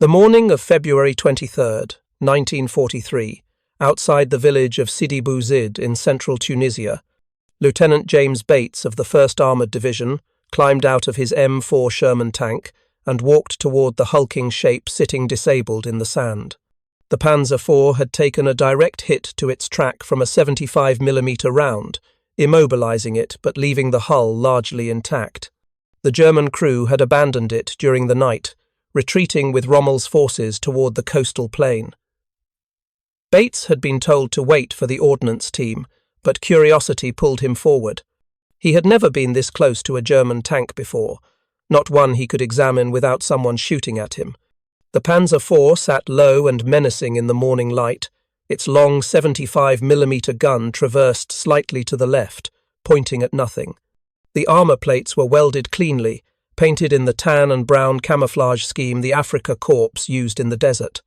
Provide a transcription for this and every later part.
The morning of February 23rd, 1943, outside the village of Sidi Bou Zid in central Tunisia, Lieutenant James Bates of the 1st Armoured Division climbed out of his M4 Sherman tank and walked toward the hulking shape sitting disabled in the sand. The Panzer IV had taken a direct hit to its track from a 75mm round, immobilizing it but leaving the hull largely intact. The German crew had abandoned it during the night, retreating with Rommel's forces toward the coastal plain. Bates had been told to wait for the Ordnance team, but curiosity pulled him forward. He had never been this close to a German tank before, not one he could examine without someone shooting at him. The Panzer IV sat low and menacing in the morning light. Its long 75mm gun traversed slightly to the left, pointing at nothing. The armour plates were welded cleanly, painted in the tan and brown camouflage scheme the Afrika Korps used in the desert.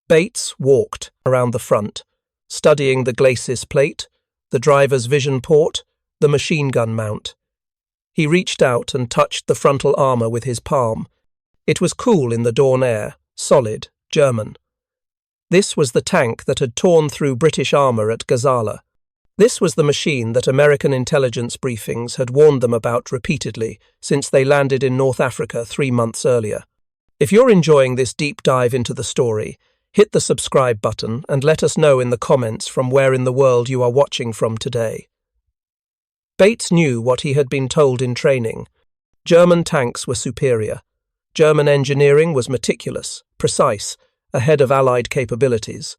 Bates walked around the front, studying the glacis plate, the driver's vision port, the machine gun mount. He reached out and touched the frontal armour with his palm. It was cool in the dawn air, solid, German. This was the tank that had torn through British armour at Gazala. This was the machine that American intelligence briefings had warned them about repeatedly since they landed in North Africa 3 months earlier. If you're enjoying this deep dive into the story, hit the subscribe button and let us know in the comments from where in the world you are watching from today. Bates knew what he had been told in training. German tanks were superior. German engineering was meticulous, precise, ahead of Allied capabilities.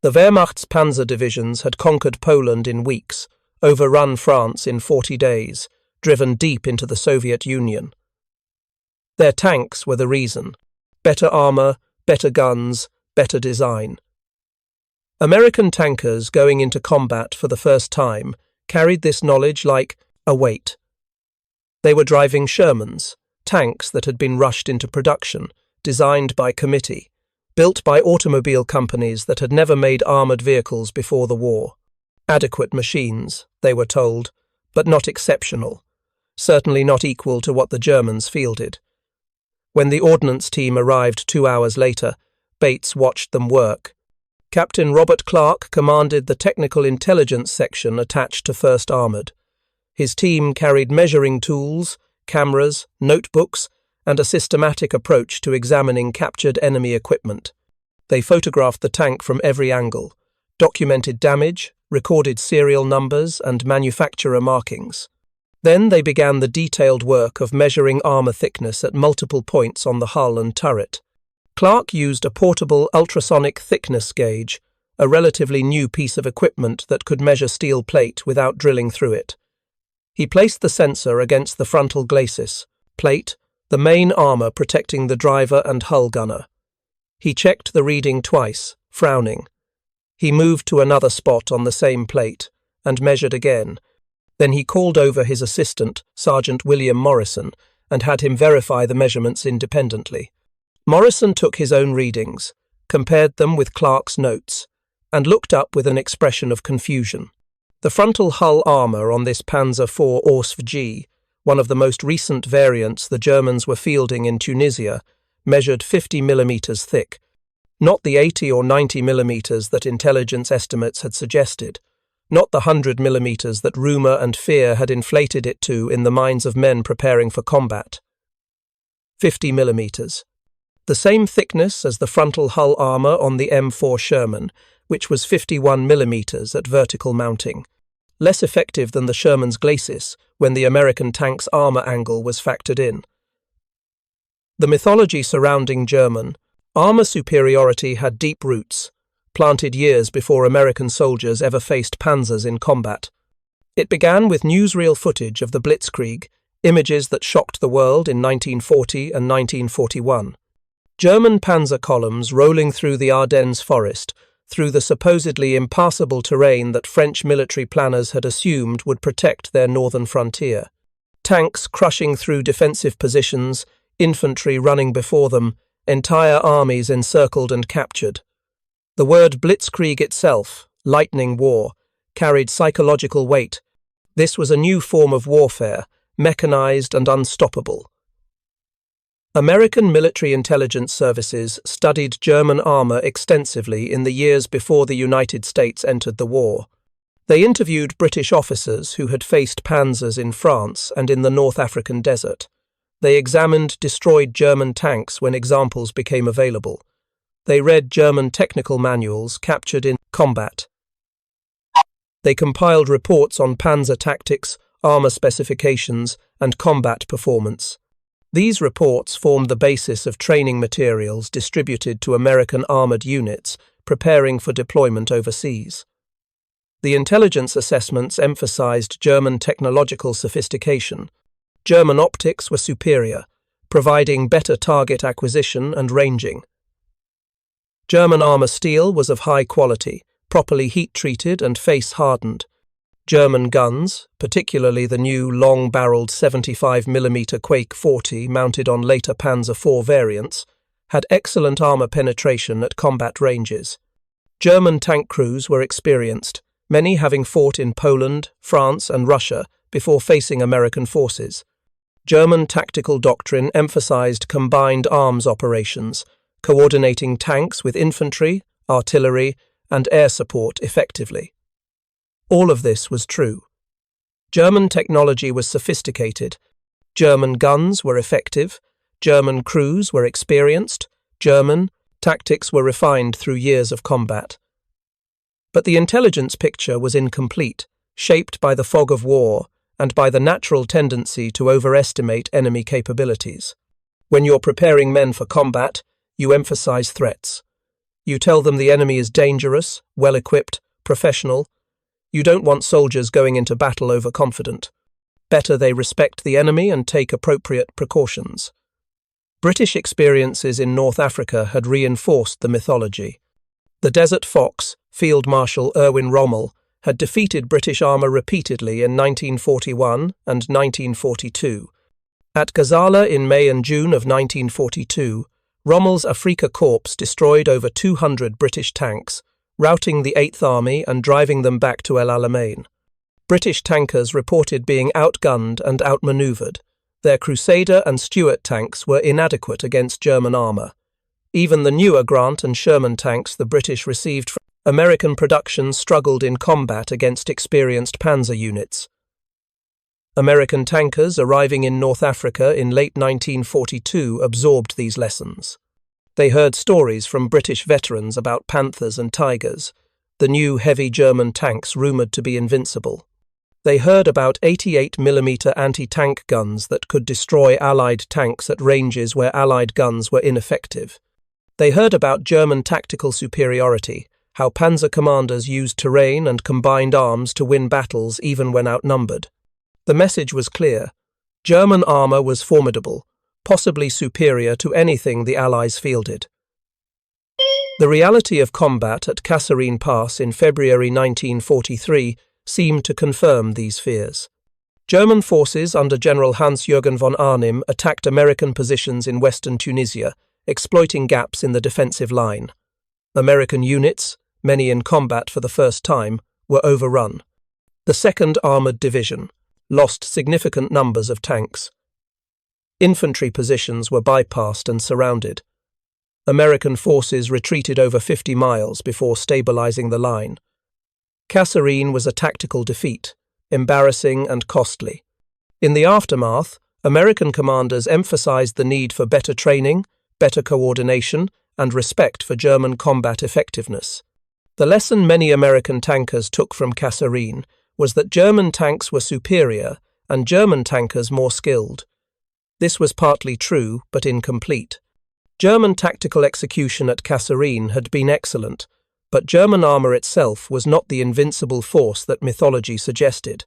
The Wehrmacht's panzer divisions had conquered Poland in weeks, overrun France in 40 days, driven deep into the Soviet Union. Their tanks were the reason. Better armour, better guns, better design. American tankers going into combat for the first time carried this knowledge like a weight. They were driving Shermans, tanks that had been rushed into production, designed by committee, built by automobile companies that had never made armoured vehicles before the war. Adequate machines, they were told, but not exceptional, certainly not equal to what the Germans fielded. When the Ordnance team arrived 2 hours later, Bates watched them work. Captain Robert Clarke commanded the technical intelligence section attached to 1st Armoured. His team carried measuring tools, cameras, notebooks, and a systematic approach to examining captured enemy equipment. They photographed the tank from every angle, documented damage, recorded serial numbers and manufacturer markings. Then they began the detailed work of measuring armour thickness at multiple points on the hull and turret. Clarke used a portable ultrasonic thickness gauge, a relatively new piece of equipment that could measure steel plate without drilling through it. He placed the sensor against the frontal glacis plate, the main armour protecting the driver and hull gunner. He checked the reading twice, frowning. He moved to another spot on the same plate and measured again. Then he called over his assistant, Sergeant William Morrison, and had him verify the measurements independently. Morrison took his own readings, compared them with Clarke's notes, and looked up with an expression of confusion. The frontal hull armour on this Panzer IV OSV-G, one of the most recent variants the Germans were fielding in Tunisia, measured 50mm thick, not the 80 or 90mm that intelligence estimates had suggested, not the 100mm that rumour and fear had inflated it to in the minds of men preparing for combat. 50mm. The same thickness as the frontal hull armour on the M4 Sherman, which was 51mm at vertical mounting. Less effective than the Sherman's glacis when the American tank's armour angle was factored in. The mythology surrounding German armour superiority had deep roots, planted years before American soldiers ever faced panzers in combat. It began with newsreel footage of the Blitzkrieg, images that shocked the world in 1940 and 1941. German panzer columns rolling through the Ardennes forest, through the supposedly impassable terrain that French military planners had assumed would protect their northern frontier. Tanks crushing through defensive positions, infantry running before them, entire armies encircled and captured. The word Blitzkrieg itself, lightning war, carried psychological weight. This was a new form of warfare, mechanized and unstoppable. American military intelligence services studied German armor extensively in the years before the United States entered the war. They interviewed British officers who had faced panzers in France and in the North African desert. They examined destroyed German tanks when examples became available. They read German technical manuals captured in combat. They compiled reports on panzer tactics, armor specifications, and combat performance. These reports formed the basis of training materials distributed to American armored units preparing for deployment overseas. The intelligence assessments emphasized German technological sophistication. German optics were superior, providing better target acquisition and ranging. German armor steel was of high quality, properly heat-treated and face-hardened. German guns, particularly the new long-barreled 75mm Quake 40 mounted on later Panzer IV variants, had excellent armor penetration at combat ranges. German tank crews were experienced, many having fought in Poland, France, and Russia before facing American forces. German tactical doctrine emphasized combined arms operations, coordinating tanks with infantry, artillery, and air support effectively. All of this was true. German technology was sophisticated. German guns were effective. German crews were experienced. German tactics were refined through years of combat. But the intelligence picture was incomplete, shaped by the fog of war and by the natural tendency to overestimate enemy capabilities. When you're preparing men for combat, you emphasize threats. You tell them the enemy is dangerous, well-equipped, professional. You don't want soldiers going into battle overconfident. Better they respect the enemy and take appropriate precautions. British experiences in North Africa had reinforced the mythology. The Desert Fox, Field Marshal Erwin Rommel, had defeated British armour repeatedly in 1941 and 1942. At Gazala in May and June of 1942, Rommel's Afrika Korps destroyed over 200 British tanks, routing the 8th Army and driving them back to El Alamein. British tankers reported being outgunned and outmanoeuvred. Their Crusader and Stuart tanks were inadequate against German armour. Even the newer Grant and Sherman tanks the British received from American production struggled in combat against experienced panzer units. American tankers arriving in North Africa in late 1942 absorbed these lessons. They heard stories from British veterans about Panthers and Tigers, the new heavy German tanks rumoured to be invincible. They heard about 88mm anti-tank guns that could destroy Allied tanks at ranges where Allied guns were ineffective. They heard about German tactical superiority, how panzer commanders used terrain and combined arms to win battles even when outnumbered. The message was clear. German armour was formidable, possibly superior to anything the Allies fielded. The reality of combat at Kasserine Pass in February 1943 seemed to confirm these fears. German forces under General Hans-Jürgen von Arnim attacked American positions in western Tunisia, exploiting gaps in the defensive line. American units, many in combat for the first time, were overrun. The 2nd Armoured Division lost significant numbers of tanks. Infantry positions were bypassed and surrounded. American forces retreated over 50 miles before stabilizing the line. Kasserine was a tactical defeat, embarrassing and costly. In the aftermath, American commanders emphasized the need for better training, better coordination, and respect for German combat effectiveness. The lesson many American tankers took from Kasserine was that German tanks were superior and German tankers more skilled. This was partly true, but incomplete. German tactical execution at Kasserine had been excellent, but German armour itself was not the invincible force that mythology suggested.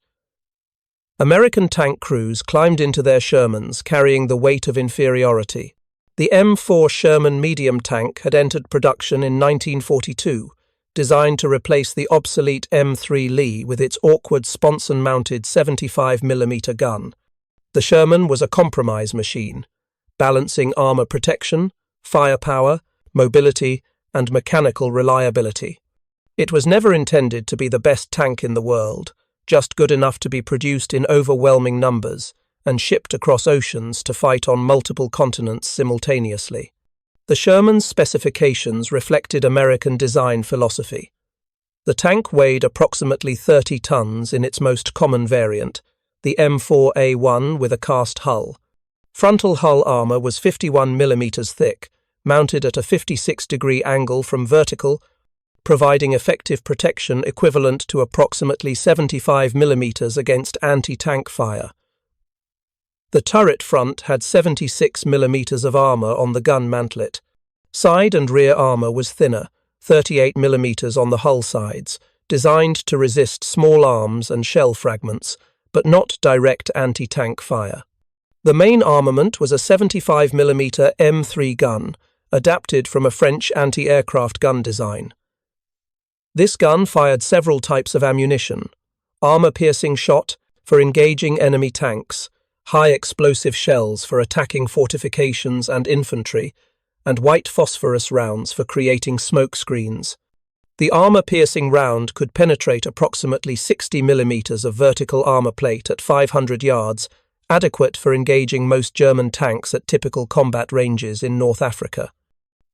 American tank crews climbed into their Shermans carrying the weight of inferiority. The M4 Sherman medium tank had entered production in 1942, designed to replace the obsolete M3 Lee with its awkward sponson-mounted 75mm gun. The Sherman was a compromise machine, balancing armour protection, firepower, mobility, and mechanical reliability. It was never intended to be the best tank in the world, just good enough to be produced in overwhelming numbers and shipped across oceans to fight on multiple continents simultaneously. The Sherman's specifications reflected American design philosophy. The tank weighed approximately 30 tons in its most common variant, the M4A1 with a cast hull. Frontal hull armor was 51 mm thick, mounted at a 56-degree angle from vertical, providing effective protection equivalent to approximately 75 mm against anti-tank fire. The turret front had 76 mm of armor on the gun mantlet. Side and rear armor was thinner, 38 mm on the hull sides, designed to resist small arms and shell fragments, but not direct anti-tank fire. The main armament was a 75 mm M3 gun, adapted from a French anti-aircraft gun design. This gun fired several types of ammunition: armor-piercing shot for engaging enemy tanks, high-explosive shells for attacking fortifications and infantry, and white phosphorus rounds for creating smoke screens. The armor-piercing round could penetrate approximately 60 mm of vertical armor plate at 500 yards, adequate for engaging most German tanks at typical combat ranges in North Africa.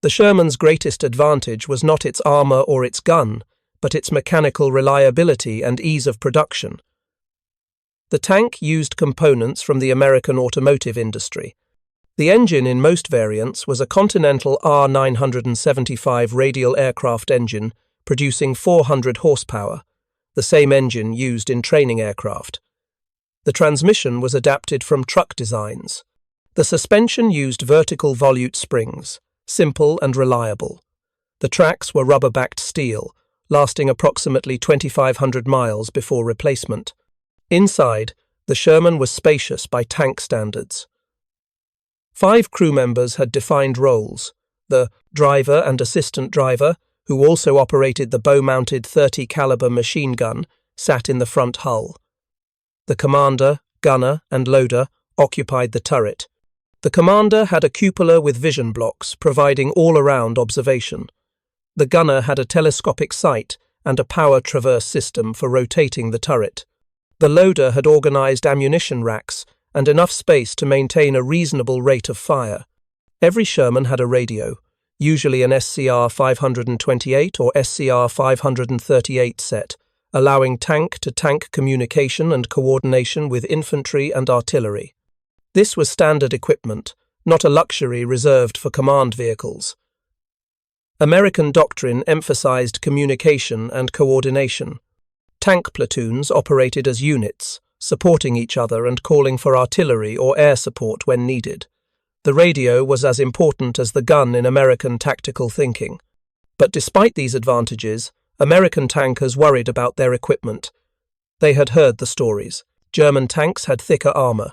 The Sherman's greatest advantage was not its armor or its gun, but its mechanical reliability and ease of production. The tank used components from the American automotive industry. The engine in most variants was a Continental R975 radial aircraft engine producing 400 horsepower, the same engine used in training aircraft. The transmission was adapted from truck designs. The suspension used vertical volute springs, simple and reliable. The tracks were rubber-backed steel, lasting approximately 2,500 miles before replacement. Inside, the Sherman was spacious by tank standards. 5 crew members had defined roles: the driver and assistant driver, who also operated the bow-mounted 30 caliber machine gun, sat in the front hull. The commander, gunner, and loader occupied the turret. The commander had a cupola with vision blocks, providing all-around observation. The gunner had a telescopic sight and a power traverse system for rotating the turret. The loader had organized ammunition racks and enough space to maintain a reasonable rate of fire. Every Sherman had a radio, usually an SCR 528 or SCR 538 set, allowing tank-to-tank communication and coordination with infantry and artillery. This was standard equipment, not a luxury reserved for command vehicles. American Doctrine emphasized communication and coordination. Tank platoons operated as units, supporting each other and calling for artillery or air support when needed. The radio was as important as the gun in American tactical thinking. But despite these advantages, American tankers worried about their equipment. They had heard the stories. German tanks had thicker armor.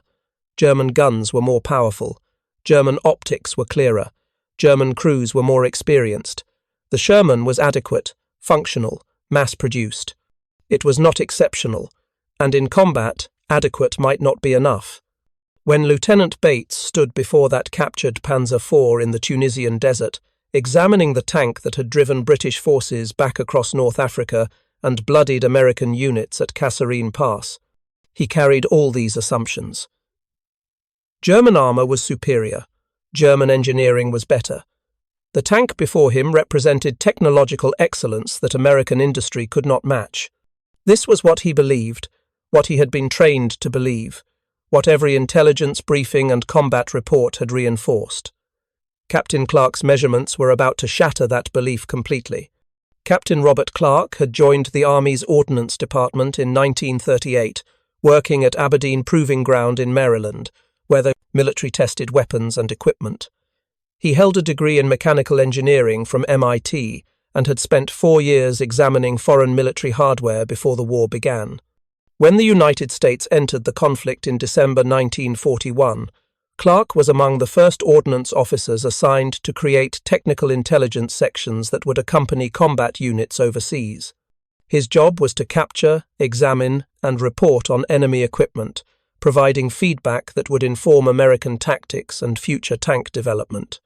German guns were more powerful. German optics were clearer. German crews were more experienced. The Sherman was adequate, functional, mass-produced. It was not exceptional, and in combat, adequate might not be enough. When Lieutenant Bates stood before that captured Panzer IV in the Tunisian desert, examining the tank that had driven British forces back across North Africa and bloodied American units at Kasserine Pass, he carried all these assumptions. German armor was superior. German engineering was better. The tank before him represented technological excellence that American industry could not match. This was what he believed, what he had been trained to believe, what every intelligence briefing and combat report had reinforced. Captain Clarke's measurements were about to shatter that belief completely. Captain Robert Clarke had joined the Army's Ordnance Department in 1938, working at Aberdeen Proving Ground in Maryland, where the military tested weapons and equipment. He held a degree in mechanical engineering from MIT and had spent 4 years examining foreign military hardware before the war began. When the United States entered the conflict in December 1941, Clarke was among the first ordnance officers assigned to create technical intelligence sections that would accompany combat units overseas. His job was to capture, examine, and report on enemy equipment, providing feedback that would inform American tactics and future tank development.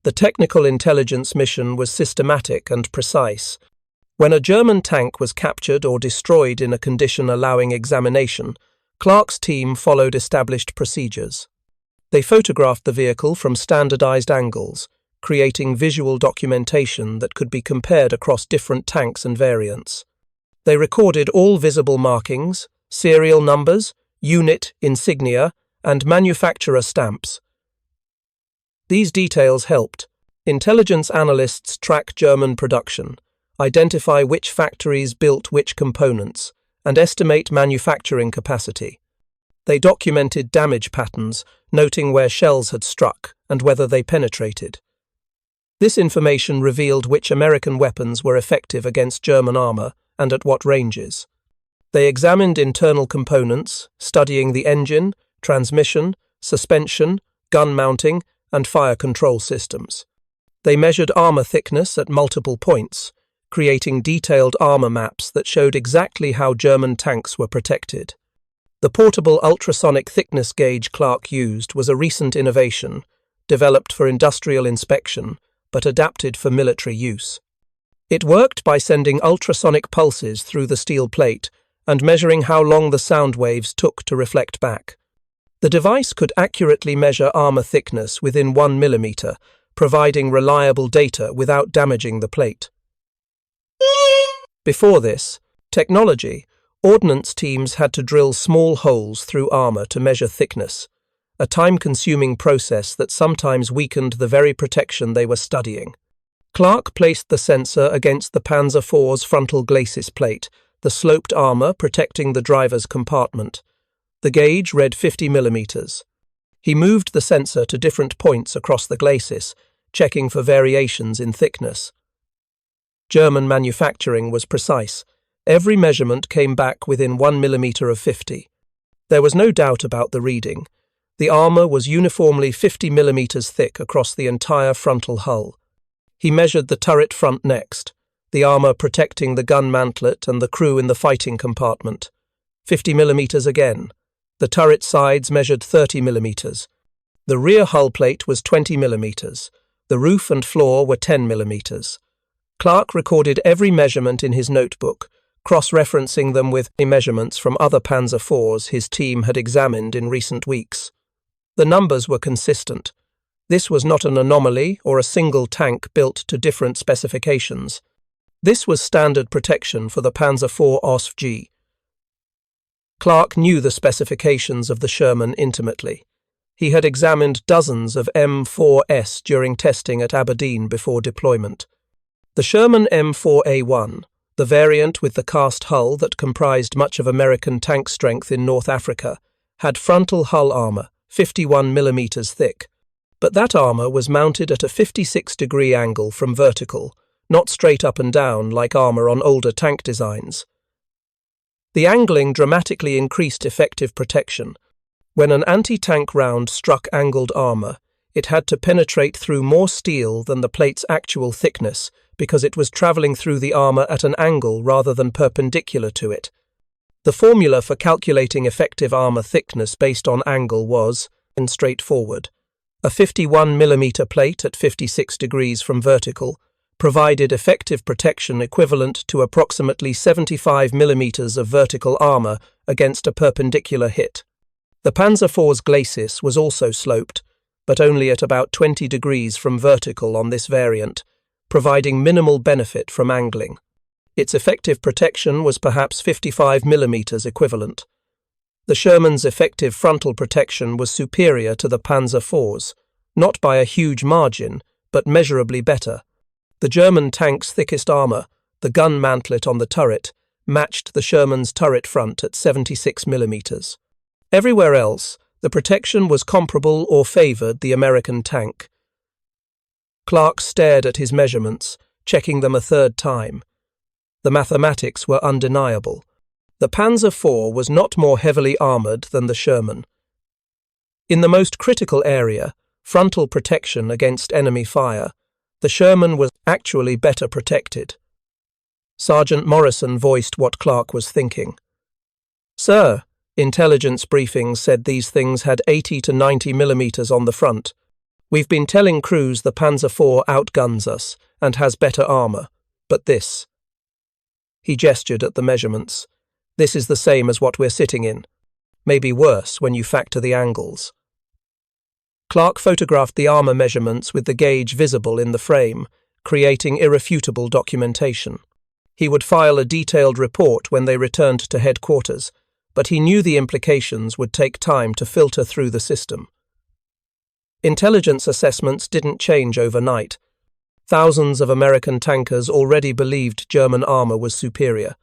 The technical intelligence mission was systematic and precise. When a German tank was captured or destroyed in a condition allowing examination, Clarke's team followed established procedures. They photographed the vehicle from standardized angles, creating visual documentation that could be compared across different tanks and variants. They recorded all visible markings, serial numbers, unit insignia, and manufacturer stamps. These details helped intelligence analysts track German production, identify which factories built which components, and estimate manufacturing capacity. They documented damage patterns, noting where shells had struck and whether they penetrated. This information revealed which American weapons were effective against German armor and at what ranges. They examined internal components, studying the engine, transmission, suspension, gun mounting, and fire control systems. They measured armor thickness at multiple points, creating detailed armor maps that showed exactly how German tanks were protected. The portable ultrasonic thickness gauge Clarke used was a recent innovation, developed for industrial inspection, but adapted for military use. It worked by sending ultrasonic pulses through the steel plate and measuring how long the sound waves took to reflect back. The device could accurately measure armor thickness within 1 millimeter, providing reliable data without damaging the plate. Before this technology, Ordnance teams had to drill small holes through armor to measure thickness, a time-consuming process that sometimes weakened the very protection they were studying. Clarke placed the sensor against the Panzer IV's frontal glacis plate, the sloped armor protecting the driver's compartment. The gauge read 50 millimeters. He moved the sensor to different points across the glacis, checking for variations in thickness. German manufacturing was precise. Every measurement came back within 1 millimeter of 50. There was no doubt about the reading. The armor was uniformly 50 millimeters thick across the entire frontal hull. He measured the turret front next, the armor protecting the gun mantlet and the crew in the fighting compartment. 50 millimeters again. The turret sides measured 30 millimeters. The rear hull plate was 20 millimeters. The roof and floor were 10 millimeters. Clarke recorded every measurement in his notebook, cross-referencing them with measurements from other Panzer IVs his team had examined in recent weeks. The numbers were consistent. This was not an anomaly or a single tank built to different specifications. This was standard protection for the Panzer IV OSG. Clarke knew the specifications of the Sherman intimately. He had examined dozens of M4s during testing at Aberdeen before deployment. The Sherman M4A1, the variant with the cast hull that comprised much of American tank strength in North Africa, had frontal hull armor, 51 millimeters thick. But that armor was mounted at a 56-degree angle from vertical, not straight up and down like armor on older tank designs. The angling dramatically increased effective protection. When an anti-tank round struck angled armor, it had to penetrate through more steel than the plate's actual thickness, because it was traveling through the armor at an angle rather than perpendicular to it. The formula for calculating effective armor thickness based on angle was straightforward. A 51 millimeter plate at 56 degrees from vertical provided effective protection equivalent to approximately 75 millimeters of vertical armor against a perpendicular hit. The Panzer IV's glacis was also sloped, but only at about 20 degrees from vertical on this variant, providing minimal benefit from angling. Its effective protection was perhaps 55 millimeters equivalent. The Sherman's effective frontal protection was superior to the Panzer IV's, not by a huge margin, but measurably better. The German tank's thickest armor, the gun mantlet on the turret, matched the Sherman's turret front at 76 millimeters. Everywhere else, the protection was comparable or favored the American tank. Clarke stared at his measurements, checking them a third time. The mathematics were undeniable. The Panzer IV was not more heavily armored than the Sherman. In the most critical area, frontal protection against enemy fire, the Sherman was actually better protected. Sergeant Morrison voiced what Clarke was thinking. "Sir, intelligence briefings said these things had 80 to 90 millimeters on the front. We've been telling crews the Panzer IV outguns us and has better armor, but this." He gestured at the measurements. "This is the same as what we're sitting in." maybe worse when you factor the angles. Clarke photographed the armor measurements with the gauge visible in the frame, creating irrefutable documentation. He would file a detailed report when they returned to headquarters, but he knew the implications would take time to filter through the system. Intelligence assessments didn't change overnight. Thousands of American tankers already believed German armor was superior.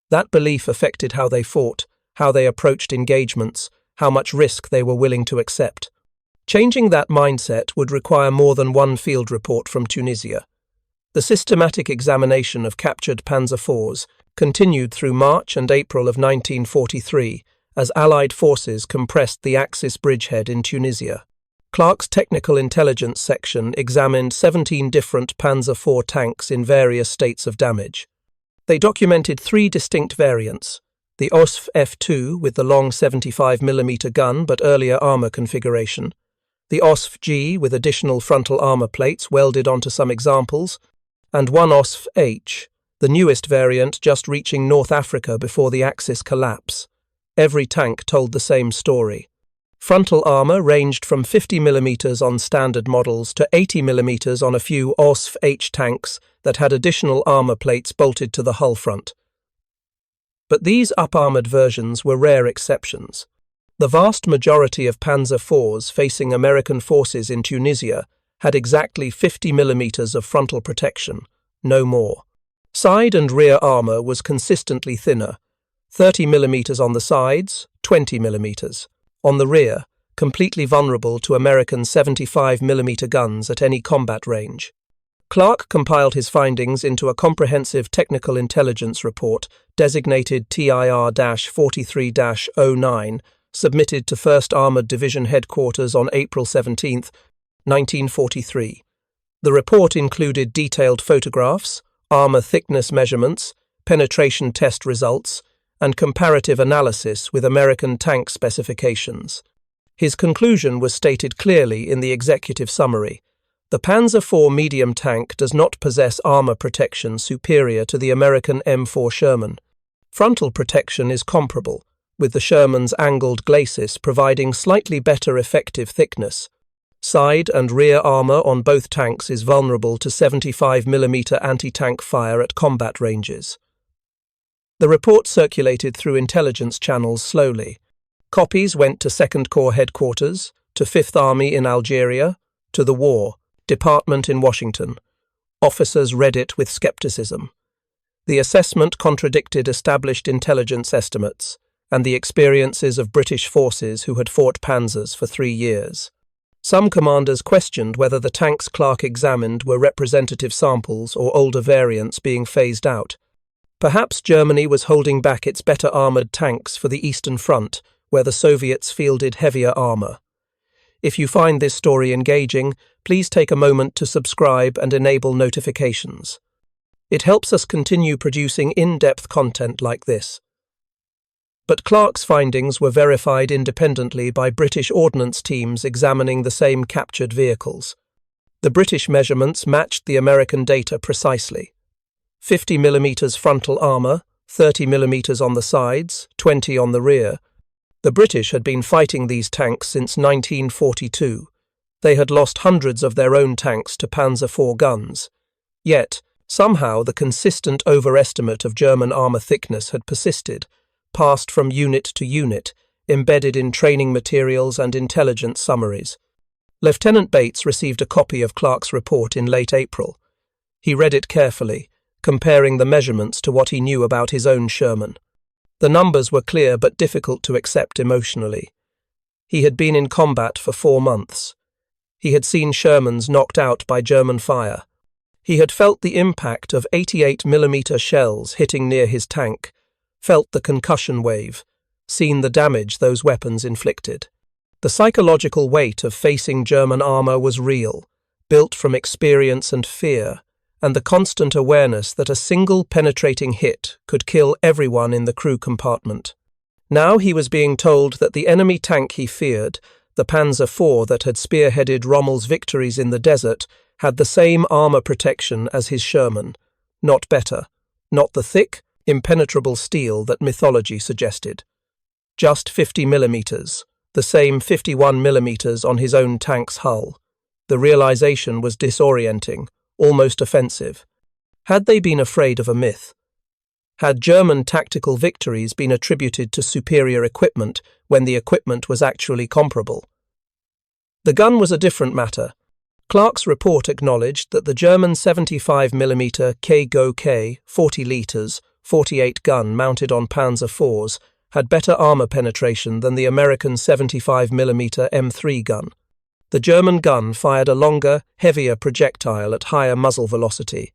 That belief affected how they fought, how they approached engagements, how much risk they were willing to accept. Changing that mindset would require more than one field report from Tunisia. The systematic examination of captured Panzer IVs continued through March and April of 1943 as Allied forces compressed the Axis bridgehead in Tunisia. Clarke's technical intelligence section examined 17 different Panzer IV tanks in various states of damage. They documented 3 distinct variants: the OSF F2 with the long 75mm gun but earlier armor configuration, the OSF G with additional frontal armor plates welded onto some examples, and one OSF H, the newest variant just reaching North Africa before the Axis collapse. Every tank told the same story. Frontal armor ranged from 50mm on standard models to 80mm on a few OSF H tanks that had additional armor plates bolted to the hull front. But these up-armored versions were rare exceptions. The vast majority of Panzer IVs facing American forces in Tunisia had exactly 50mm of frontal protection, no more. Side and rear armor was consistently thinner, 30mm on the sides, 20mm. On the rear, completely vulnerable to American 75mm guns at any combat range. Clarke compiled his findings into a comprehensive technical intelligence report designated TIR-43-09, submitted to 1st Armoured Division Headquarters on April 17, 1943. The report included detailed photographs, armor thickness measurements, penetration test results, and comparative analysis with American tank specifications. His conclusion was stated clearly in the executive summary. The Panzer IV medium tank does not possess armor protection superior to the American M4 Sherman. Frontal protection is comparable, with the Sherman's angled glacis providing slightly better effective thickness. Side and rear armor on both tanks is vulnerable to 75mm anti-tank fire at combat ranges. The report circulated through intelligence channels slowly. Copies went to 2nd Corps headquarters, to 5th Army in Algeria, to the War Department in Washington. Officers read it with skepticism. The assessment contradicted established intelligence estimates and the experiences of British forces who had fought panzers for 3 years. Some commanders questioned whether the tanks Clarke examined were representative samples or older variants being phased out. Perhaps Germany was holding back its better armoured tanks for the Eastern Front, where the Soviets fielded heavier armour. If you find this story engaging, please take a moment to subscribe and enable notifications. It helps us continue producing in-depth content like this. But Clarke's findings were verified independently by British Ordnance teams examining the same captured vehicles. The British measurements matched the American data precisely. 50mm frontal armour, 30mm on the sides, 20 on the rear. The British had been fighting these tanks since 1942. They had lost hundreds of their own tanks to Panzer IV guns. Yet, somehow the consistent overestimate of German armour thickness had persisted, passed from unit to unit, embedded in training materials and intelligence summaries. Lieutenant Bates received a copy of Clarke's report in late April. He read it carefully, comparing the measurements to what he knew about his own Sherman. The numbers were clear but difficult to accept emotionally. He had been in combat for 4 months. He had seen Shermans knocked out by German fire. He had felt the impact of 88mm shells hitting near his tank, felt the concussion wave, seen the damage those weapons inflicted. The psychological weight of facing German armour was real, built from experience and fear, and the constant awareness that a single penetrating hit could kill everyone in the crew compartment. Now he was being told that the enemy tank he feared, the Panzer IV that had spearheaded Rommel's victories in the desert, had the same armour protection as his Sherman. Not better, not the thick, impenetrable steel that mythology suggested. just 50mm, the same 51mm on his own tank's hull. The realization was disorienting, almost offensive. Had they been afraid of a myth? Had German tactical victories been attributed to superior equipment when the equipment was actually comparable? The gun was a different matter. Clarke's report acknowledged that the German 75mm K-Go-K 40 litres 48 gun mounted on Panzer IVs had better armour penetration than the American 75mm M3 gun. The German gun fired a longer, heavier projectile at higher muzzle velocity.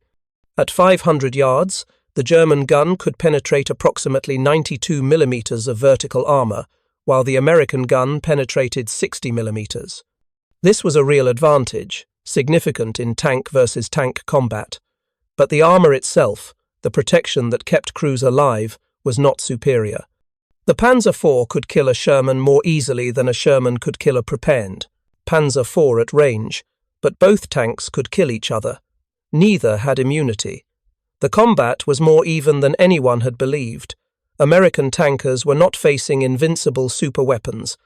At 500 yards, the German gun could penetrate approximately 92mm of vertical armour, while the American gun penetrated 60mm. This was a real advantage, significant in tank versus tank combat. But the armour itself, the protection that kept crews alive, was not superior. The Panzer IV could kill a Sherman more easily than a Sherman could kill a Prepend. Panzer IV at range, but both tanks could kill each other. Neither had immunity. The combat was more even than anyone had believed. American tankers were not facing invincible superweapons.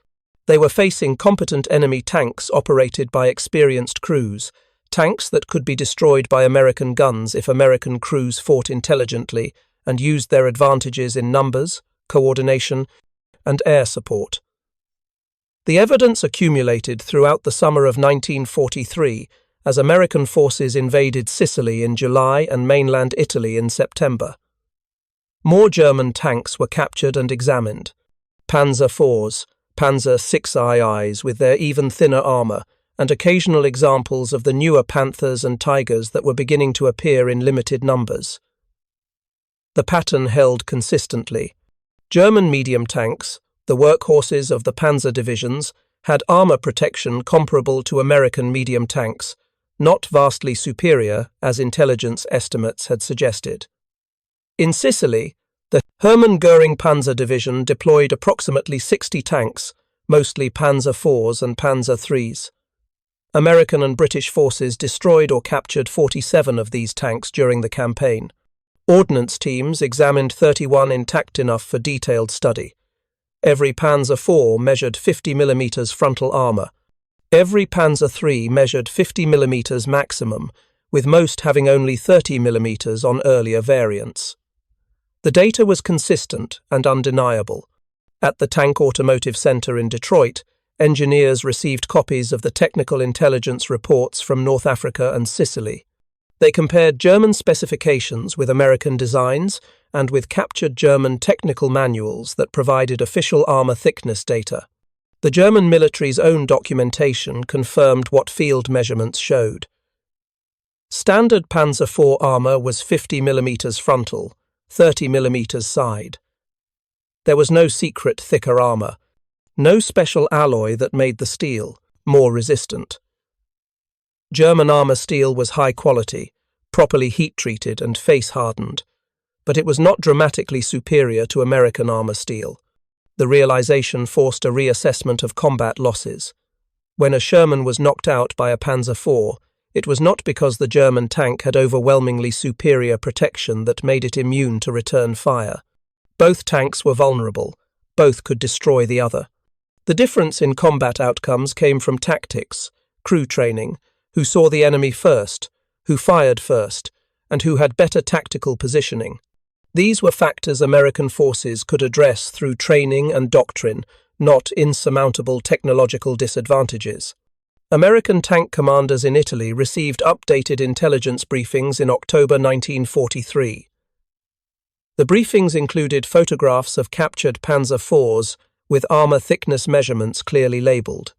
They were facing competent enemy tanks operated by experienced crews, tanks that could be destroyed by American guns if American crews fought intelligently and used their advantages in numbers, coordination, and air support. The evidence accumulated throughout the summer of 1943 as American forces invaded Sicily in July and mainland Italy in September. More German tanks were captured and examined. Panzer IVs, Panzer VIIIs with their even thinner armour, and occasional examples of the newer Panthers and Tigers that were beginning to appear in limited numbers. The pattern held consistently. German medium tanks, the workhorses of the panzer divisions, had armour protection comparable to American medium tanks, not vastly superior, as intelligence estimates had suggested. In Sicily, the Hermann Göring Panzer Division deployed approximately 60 tanks, mostly Panzer IVs and Panzer IIIs. American and British forces destroyed or captured 47 of these tanks during the campaign. Ordnance teams examined 31 intact enough for detailed study. Every Panzer IV measured 50mm frontal armour. Every Panzer III measured 50mm maximum, with most having only 30mm on earlier variants. The data was consistent and undeniable. At the Tank Automotive Center in Detroit, engineers received copies of the technical intelligence reports from North Africa and Sicily. They compared German specifications with American designs and with captured German technical manuals that provided official armour thickness data. The German military's own documentation confirmed what field measurements showed. Standard Panzer IV armour was 50mm frontal, 30mm side. There was no secret thicker armour, no special alloy that made the steel more resistant. German armour steel was high quality, properly heat-treated and face-hardened, but it was not dramatically superior to American armour steel. The realization forced a reassessment of combat losses. When a Sherman was knocked out by a Panzer IV, it was not because the German tank had overwhelmingly superior protection that made it immune to return fire. Both tanks were vulnerable. Both could destroy the other. The difference in combat outcomes came from tactics, crew training, who saw the enemy first, who fired first, and who had better tactical positioning. These were factors American forces could address through training and doctrine, not insurmountable technological disadvantages. American tank commanders in Italy received updated intelligence briefings in October 1943. The briefings included photographs of captured Panzer IVs with armour thickness measurements clearly labelled.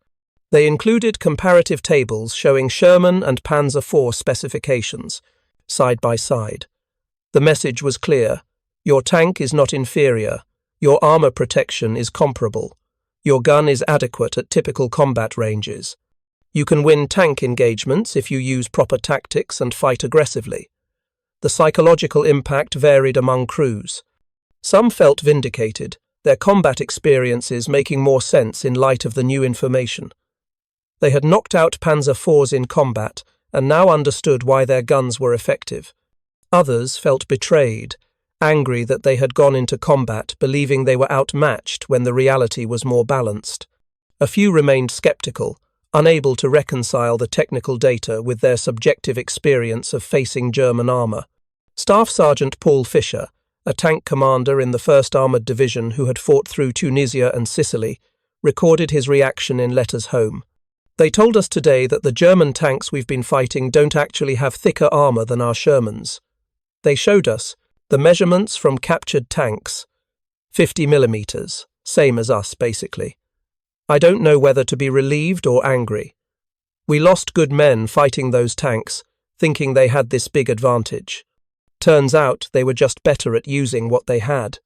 They included comparative tables showing Sherman and Panzer IV specifications, side by side. The message was clear. Your tank is not inferior. Your armour protection is comparable. Your gun is adequate at typical combat ranges. You can win tank engagements if you use proper tactics and fight aggressively. The psychological impact varied among crews. Some felt vindicated, their combat experiences making more sense in light of the new information. They had knocked out Panzer IVs in combat and now understood why their guns were effective. Others felt betrayed, angry that they had gone into combat believing they were outmatched when the reality was more balanced. A few remained skeptical, unable to reconcile the technical data with their subjective experience of facing German armour. Staff Sergeant Paul Fisher, a tank commander in the 1st Armoured Division who had fought through Tunisia and Sicily, recorded his reaction in letters home. "They told us today that the German tanks we've been fighting don't actually have thicker armour than our Shermans. They showed us the measurements from captured tanks, 50mm, same as us basically. I don't know whether to be relieved or angry. We lost good men fighting those tanks, thinking they had this big advantage. Turns out they were just better at using what they had.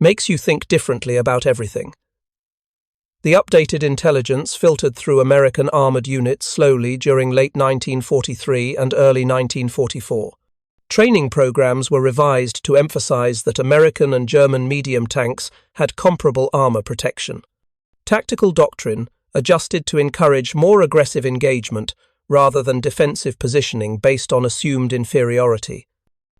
Makes you think differently about everything." The updated intelligence filtered through American armoured units slowly during late 1943 and early 1944. Training programs were revised to emphasize that American and German medium tanks had comparable armour protection. Tactical doctrine adjusted to encourage more aggressive engagement rather than defensive positioning based on assumed inferiority.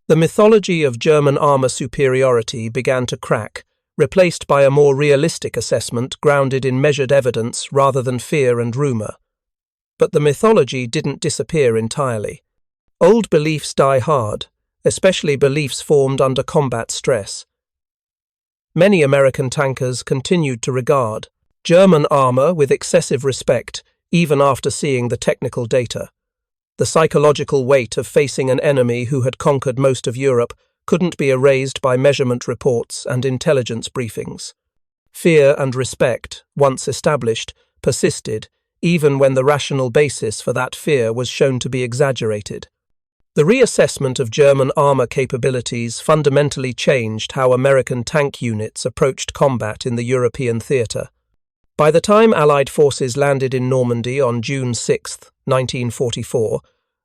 The mythology of German armour superiority began to crack, replaced by a more realistic assessment grounded in measured evidence rather than fear and rumour. But the mythology didn't disappear entirely. Old beliefs die hard, especially beliefs formed under combat stress. Many American tankers continued to regard German armour with excessive respect, even after seeing the technical data. The psychological weight of facing an enemy who had conquered most of Europe couldn't be erased by measurement reports and intelligence briefings. Fear and respect, once established, persisted, even when the rational basis for that fear was shown to be exaggerated. The reassessment of German armour capabilities fundamentally changed how American tank units approached combat in the European theatre. By the time Allied forces landed in Normandy on June 6, 1944,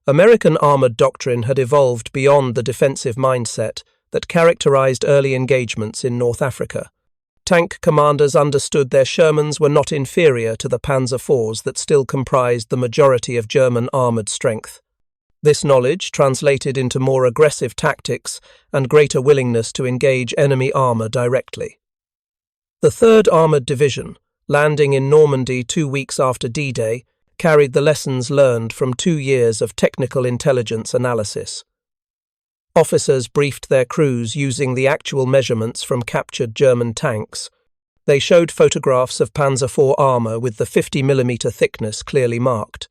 American armoured doctrine had evolved beyond the defensive mindset that characterized early engagements in North Africa. Tank commanders understood their Shermans were not inferior to the Panzer IVs that still comprised the majority of German armoured strength. This knowledge translated into more aggressive tactics and greater willingness to engage enemy armour directly. The 3rd Armoured Division, landing in Normandy 2 weeks after D-Day, carried the lessons learned from 2 years of technical intelligence analysis. Officers briefed their crews using the actual measurements from captured German tanks. They showed photographs of Panzer IV armour with the 50mm thickness clearly marked.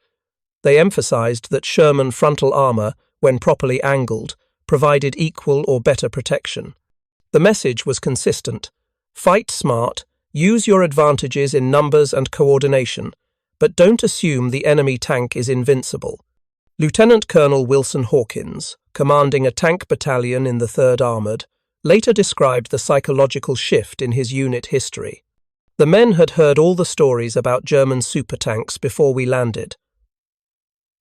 They emphasized that Sherman frontal armour, when properly angled, provided equal or better protection. The message was consistent: fight smart, use your advantages in numbers and coordination, but don't assume the enemy tank is invincible. Lieutenant Colonel Wilson Hawkins, commanding a tank battalion in the 3rd Armoured, later described the psychological shift in his unit history. "The men had heard all the stories about German supertanks before we landed.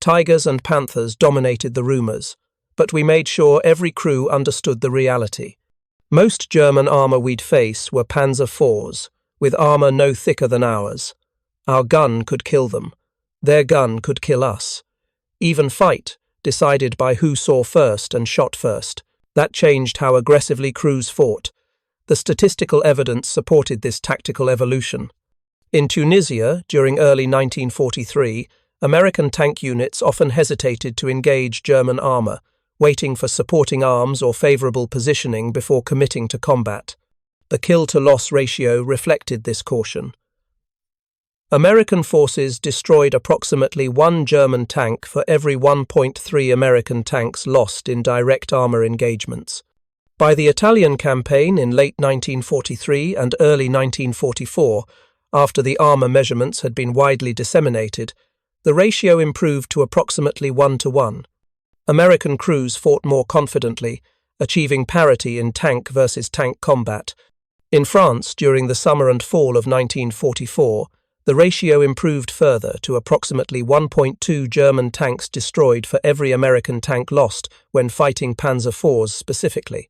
Tigers and Panthers dominated the rumours, but we made sure every crew understood the reality. Most German armour we'd face were Panzer IVs, with armour no thicker than ours. Our gun could kill them. Their gun could kill us. Even fight, decided by who saw first and shot first. That changed how aggressively crews fought. The statistical evidence supported this tactical evolution. In Tunisia, during early 1943, American tank units often hesitated to engage German armour, waiting for supporting arms or favourable positioning before committing to combat. The kill-to-loss ratio reflected this caution. American forces destroyed approximately 1 German tank for every 1.3 American tanks lost in direct armour engagements. By the Italian campaign in late 1943 and early 1944, after the armour measurements had been widely disseminated, the ratio improved to approximately 1-to-1. American crews fought more confidently, achieving parity in tank versus tank combat. In France, during the summer and fall of 1944, the ratio improved further to approximately 1.2 German tanks destroyed for every American tank lost when fighting Panzer IVs specifically.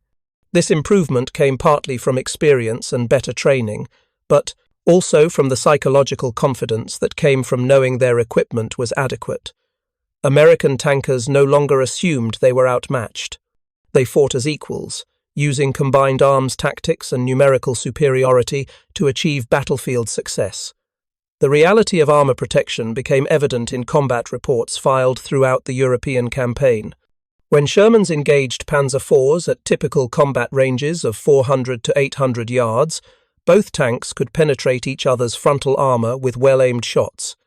This improvement came partly from experience and better training, but also from the psychological confidence that came from knowing their equipment was adequate. American tankers no longer assumed they were outmatched. They fought as equals, using combined arms tactics and numerical superiority to achieve battlefield success. The reality of armor protection became evident in combat reports filed throughout the European campaign. When Shermans engaged Panzer IVs at typical combat ranges of 400 to 800 yards, both tanks could penetrate each other's frontal armor with well-aimed shots.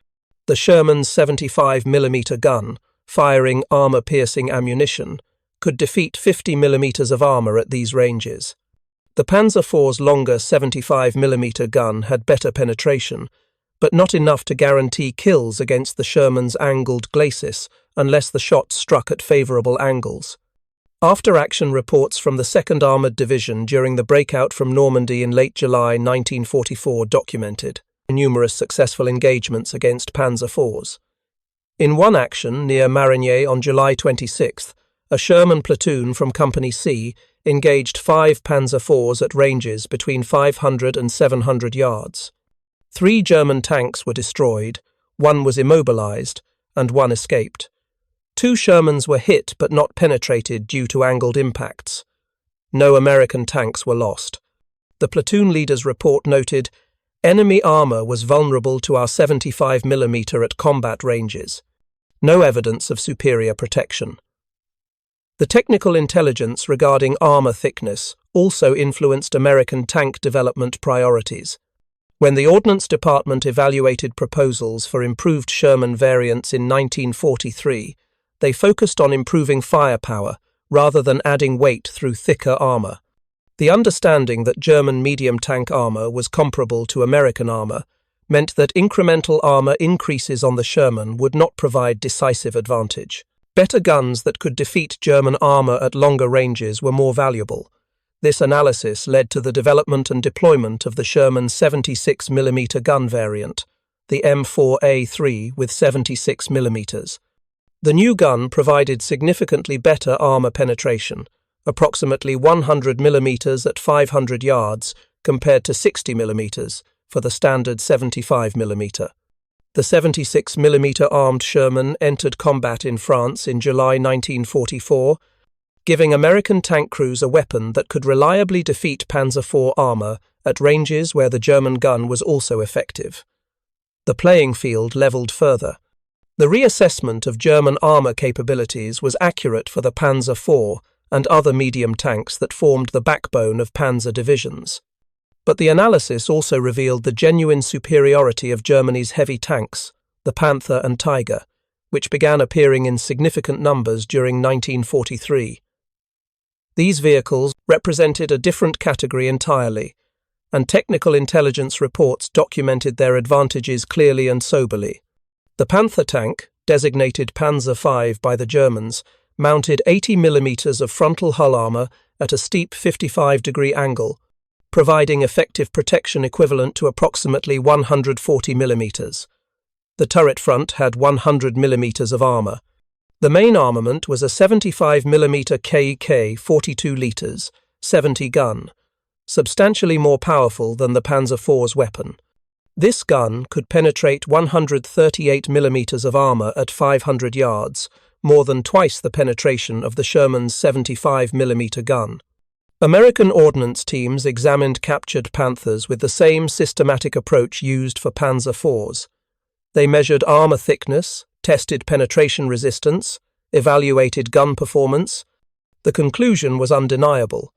The Sherman's 75mm gun, firing armor-piercing ammunition, could defeat 50mm of armor at these ranges. The Panzer IV's longer 75mm gun had better penetration, but not enough to guarantee kills against the Sherman's angled glacis unless the shots struck at favorable angles. After-action reports from the 2nd Armored Division during the breakout from Normandy in late July 1944 documented numerous successful engagements against Panzer IVs. In one action near Marigny on July 26th, a Sherman platoon from Company C engaged 5 Panzer IVs at ranges between 500 and 700 yards. 3 German tanks were destroyed, 1 was immobilized, and 1 escaped. 2 Shermans were hit but not penetrated due to angled impacts. No American tanks were lost. The platoon leader's report noted, "Enemy armor was vulnerable to our 75mm at combat ranges. No evidence of superior protection." The technical intelligence regarding armor thickness also influenced American tank development priorities. When the Ordnance Department evaluated proposals for improved Sherman variants in 1943, they focused on improving firepower rather than adding weight through thicker armor. The understanding that German medium tank armor was comparable to American armor meant that incremental armor increases on the Sherman would not provide decisive advantage. Better guns that could defeat German armor at longer ranges were more valuable. This analysis led to the development and deployment of the Sherman 76mm gun variant, the M4A3 with 76mm. The new gun provided significantly better armor penetration, approximately 100mm at 500 yards compared to 60mm for the standard 75mm. The 76mm armed Sherman entered combat in France in July 1944, giving American tank crews a weapon that could reliably defeat Panzer IV armor at ranges where the German gun was also effective. The playing field leveled further. The reassessment of German armor capabilities was accurate for the Panzer IV and other medium tanks that formed the backbone of panzer divisions. But the analysis also revealed the genuine superiority of Germany's heavy tanks, the Panther and Tiger, which began appearing in significant numbers during 1943. These vehicles represented a different category entirely, and technical intelligence reports documented their advantages clearly and soberly. The Panther tank, designated Panzer V by the Germans, mounted 80mm of frontal hull armor at a steep 55-degree angle, providing effective protection equivalent to approximately 140mm. The turret front had 100mm of armor. The main armament was a 75mm KK 42 litres, 70 gun, substantially more powerful than the Panzer IV's weapon. This gun could penetrate 138mm of armor at 500 yards, more than twice the penetration of the Sherman's 75mm gun. American ordnance teams examined captured Panthers with the same systematic approach used for Panzer IVs. They measured armor thickness, tested penetration resistance, evaluated gun performance. The conclusion was undeniable.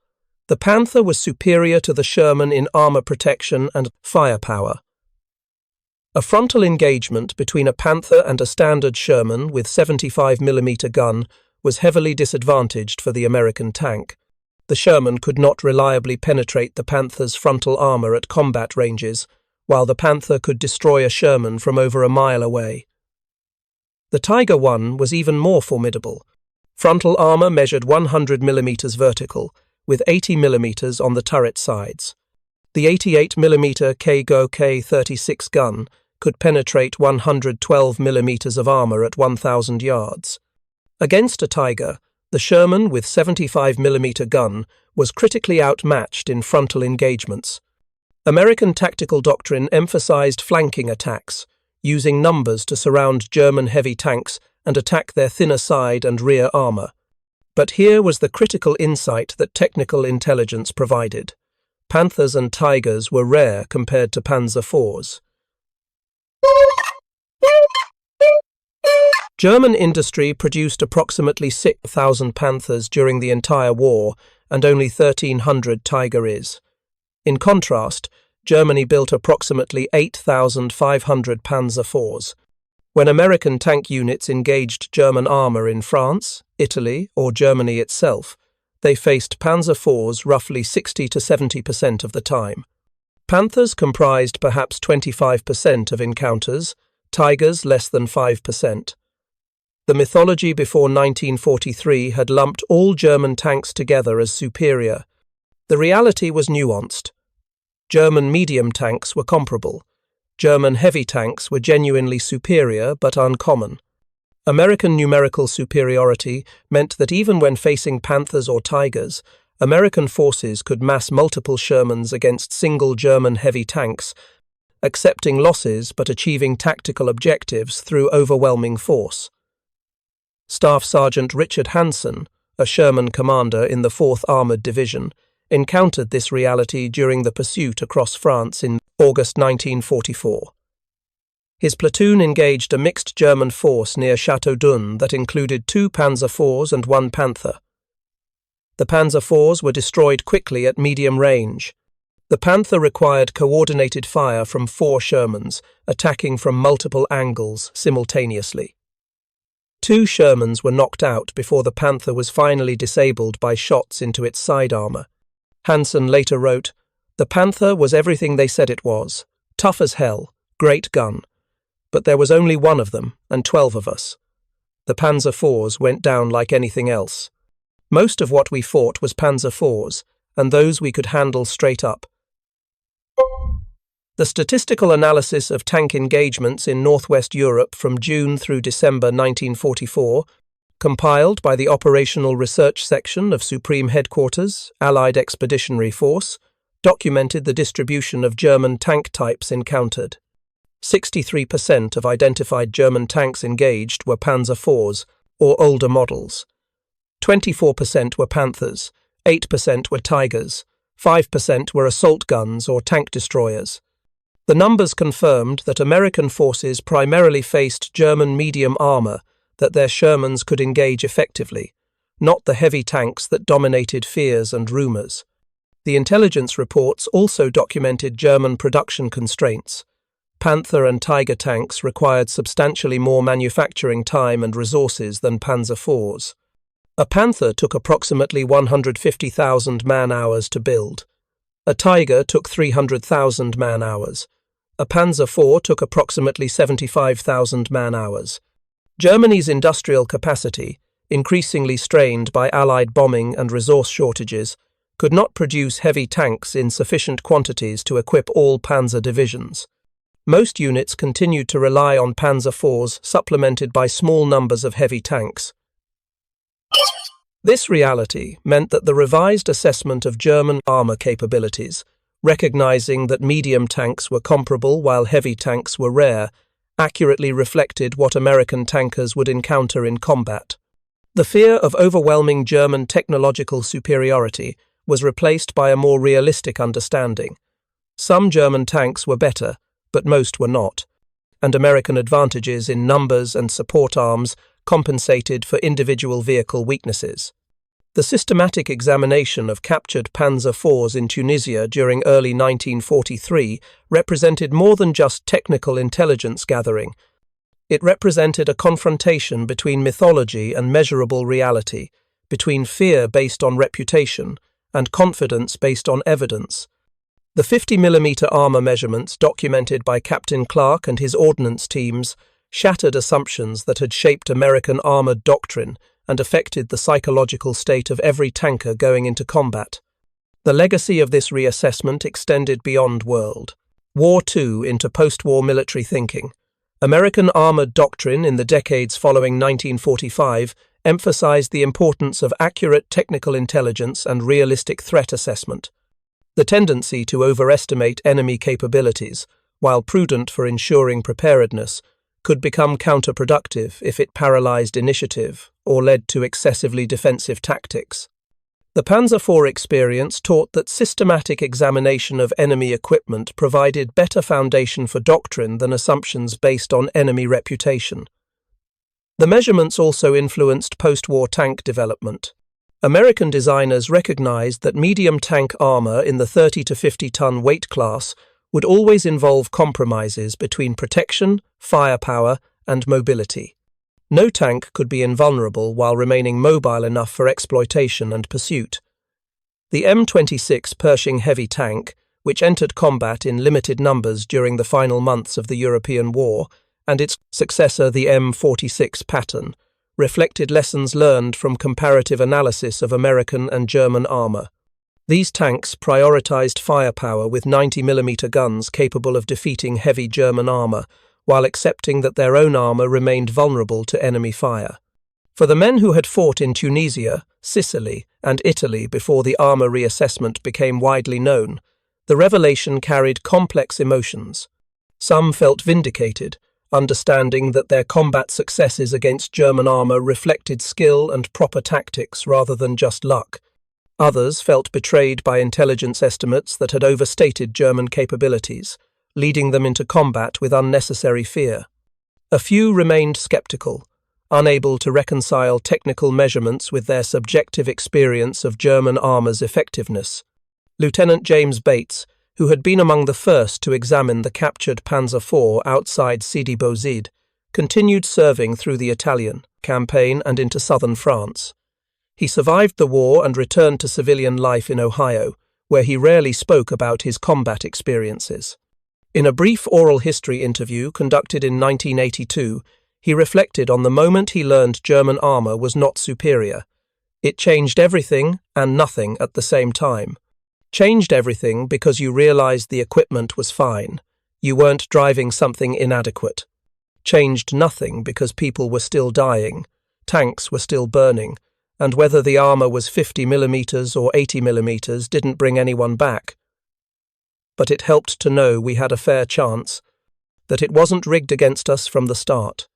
The Panther was superior to the Sherman in armor protection and firepower. A frontal engagement between a Panther and a standard Sherman with 75mm gun was heavily disadvantaged for the American tank. The Sherman could not reliably penetrate the Panther's frontal armor at combat ranges, while the Panther could destroy a Sherman from over a mile away. The Tiger I was even more formidable. Frontal armor measured 100mm vertical, with 80mm on the turret sides. The 88mm KGO K36 gun could penetrate 112mm of armor at 1,000 yards. Against a Tiger, the Sherman with 75mm gun was critically outmatched in frontal engagements. American tactical doctrine emphasized flanking attacks, using numbers to surround German heavy tanks and attack their thinner side and rear armor. But here was the critical insight that technical intelligence provided. Panthers and Tigers were rare compared to Panzer IVs. German industry produced approximately 6,000 Panthers during the entire war and only 1,300 Tigers. In contrast, Germany built approximately 8,500 Panzer IVs. When American tank units engaged German armour in France, Italy, or Germany itself, they faced Panzer IVs roughly 60 to 70% of the time. Panthers comprised perhaps 25% of encounters, Tigers less than 5%. The mythology before 1943 had lumped all German tanks together as superior. The reality was nuanced. German medium tanks were comparable. German heavy tanks were genuinely superior but uncommon. American numerical superiority meant that even when facing Panthers or Tigers, American forces could mass multiple Shermans against single German heavy tanks, accepting losses but achieving tactical objectives through overwhelming force. Staff Sergeant Richard Hansen, a Sherman commander in the 4th Armoured Division, encountered this reality during the pursuit across France in August 1944. His platoon engaged a mixed German force near Château-d'Un that included 2 Panzer IVs and 1 Panther. The Panzer IVs were destroyed quickly at medium range. The Panther required coordinated fire from 4 Shermans, attacking from multiple angles simultaneously. 2 Shermans were knocked out before the Panther was finally disabled by shots into its side armour. Hansen later wrote, "The Panther was everything they said it was. Tough as hell, great gun. But there was only 1 of them, and 12 of us. The Panzer IVs went down like anything else. Most of what we fought was Panzer IVs, and those we could handle straight up." The statistical analysis of tank engagements in Northwest Europe from June through December 1944, compiled by the Operational Research Section of Supreme Headquarters, Allied Expeditionary Force, documented the distribution of German tank types encountered. 63% of identified German tanks engaged were Panzer IVs, or older models. 24% were Panthers, 8% were Tigers, 5% were assault guns or tank destroyers. The numbers confirmed that American forces primarily faced German medium armour that their Shermans could engage effectively, not the heavy tanks that dominated fears and rumours. The intelligence reports also documented German production constraints. Panther and Tiger tanks required substantially more manufacturing time and resources than Panzer IVs. A Panther took approximately 150,000 man-hours to build. A Tiger took 300,000 man-hours. A Panzer IV took approximately 75,000 man-hours. Germany's industrial capacity, increasingly strained by Allied bombing and resource shortages, could not produce heavy tanks in sufficient quantities to equip all panzer divisions. Most units continued to rely on Panzer IVs supplemented by small numbers of heavy tanks. This reality meant that the revised assessment of German armour capabilities, recognizing that medium tanks were comparable while heavy tanks were rare, accurately reflected what American tankers would encounter in combat. The fear of overwhelming German technological superiority was replaced by a more realistic understanding. Some German tanks were better, but most were not, and American advantages in numbers and support arms compensated for individual vehicle weaknesses. The systematic examination of captured Panzer IVs in Tunisia during early 1943 represented more than just technical intelligence gathering. It represented a confrontation between mythology and measurable reality, between fear based on reputation and confidence based on evidence. The 50mm armour measurements documented by Captain Clarke and his Ordnance teams shattered assumptions that had shaped American armoured doctrine and affected the psychological state of every tanker going into combat. The legacy of this reassessment extended beyond World War II into post-war military thinking. American armoured doctrine in the decades following 1945 emphasized the importance of accurate technical intelligence and realistic threat assessment. The tendency to overestimate enemy capabilities, while prudent for ensuring preparedness, could become counterproductive if it paralyzed initiative or led to excessively defensive tactics. The Panzer IV experience taught that systematic examination of enemy equipment provided better foundation for doctrine than assumptions based on enemy reputation. The measurements also influenced post-war tank development. American designers recognized that medium tank armor in the 30 to 50-ton weight class would always involve compromises between protection, firepower, and mobility. No tank could be invulnerable while remaining mobile enough for exploitation and pursuit. The M26 Pershing heavy tank, which entered combat in limited numbers during the final months of the European War, and its successor, the M46 Patton, reflected lessons learned from comparative analysis of American and German armor. These tanks prioritized firepower with 90mm guns capable of defeating heavy German armor, while accepting that their own armor remained vulnerable to enemy fire. For the men who had fought in Tunisia, Sicily, and Italy before the armor reassessment became widely known, the revelation carried complex emotions. Some felt vindicated, understanding that their combat successes against German armor reflected skill and proper tactics rather than just luck. Others felt betrayed by intelligence estimates that had overstated German capabilities, leading them into combat with unnecessary fear. A few remained skeptical, unable to reconcile technical measurements with their subjective experience of German armor's effectiveness. Lieutenant James Bates, who had been among the first to examine the captured Panzer IV outside Sidi Bou Zid, continued serving through the Italian campaign and into southern France. He survived the war and returned to civilian life in Ohio, where he rarely spoke about his combat experiences. In a brief oral history interview conducted in 1982, he reflected on the moment he learned German armor was not superior. It changed everything and nothing at the same time. Changed everything because you realized the equipment was fine. You weren't driving something inadequate. Changed nothing because people were still dying, tanks were still burning, and whether the armor was 50mm or 80mm didn't bring anyone back. But it helped to know we had a fair chance, that it wasn't rigged against us from the start.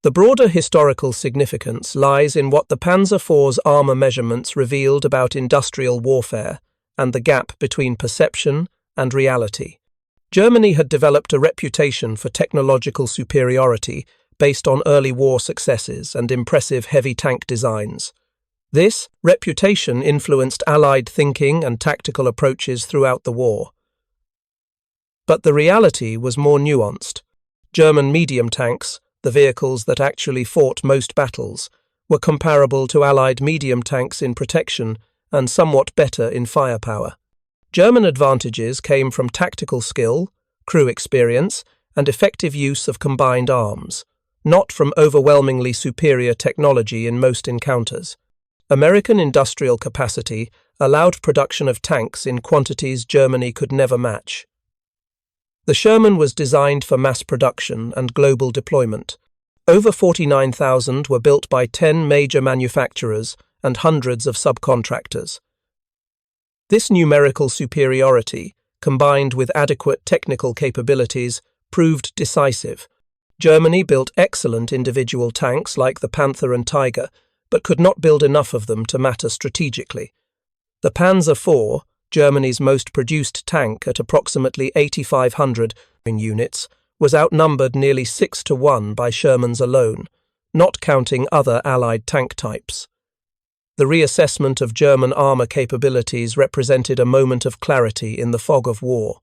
The broader historical significance lies in what the Panzer IV's armor measurements revealed about industrial warfare and the gap between perception and reality. Germany had developed a reputation for technological superiority based on early war successes and impressive heavy tank designs. This reputation influenced Allied thinking and tactical approaches throughout the war. But the reality was more nuanced. German medium tanks, the vehicles that actually fought most battles, were comparable to Allied medium tanks in protection and somewhat better in firepower. German advantages came from tactical skill, crew experience, and effective use of combined arms, not from overwhelmingly superior technology in most encounters. American industrial capacity allowed production of tanks in quantities Germany could never match. The Sherman was designed for mass production and global deployment. Over 49,000 were built by 10 major manufacturers and hundreds of subcontractors. This numerical superiority, combined with adequate technical capabilities, proved decisive. Germany built excellent individual tanks like the Panther and Tiger, but could not build enough of them to matter strategically. The Panzer IV, Germany's most produced tank at approximately 8,500 units, was outnumbered nearly 6-1 by Shermans alone, not counting other Allied tank types. The reassessment of German armor capabilities represented a moment of clarity in the fog of war.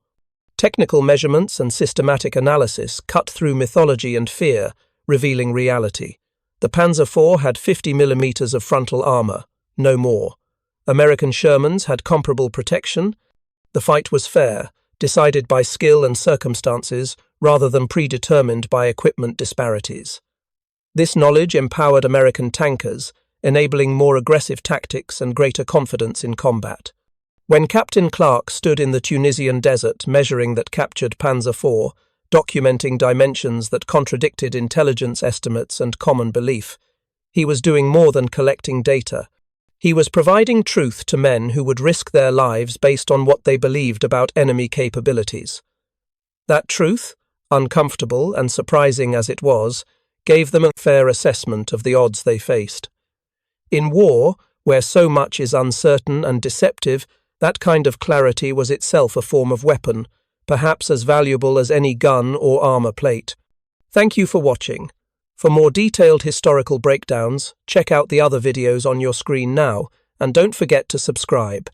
Technical measurements and systematic analysis cut through mythology and fear, revealing reality. The Panzer IV had 50mm of frontal armor, no more. American Shermans had comparable protection. The fight was fair, decided by skill and circumstances rather than predetermined by equipment disparities. This knowledge empowered American tankers, enabling more aggressive tactics and greater confidence in combat. When Captain Clarke stood in the Tunisian desert measuring that captured Panzer IV, documenting dimensions that contradicted intelligence estimates and common belief, he was doing more than collecting data. He was providing truth to men who would risk their lives based on what they believed about enemy capabilities. That truth, uncomfortable and surprising as it was, gave them a fair assessment of the odds they faced. In war, where so much is uncertain and deceptive, that kind of clarity was itself a form of weapon, perhaps as valuable as any gun or armor plate. Thank you for watching. For more detailed historical breakdowns, check out the other videos on your screen now, and don't forget to subscribe.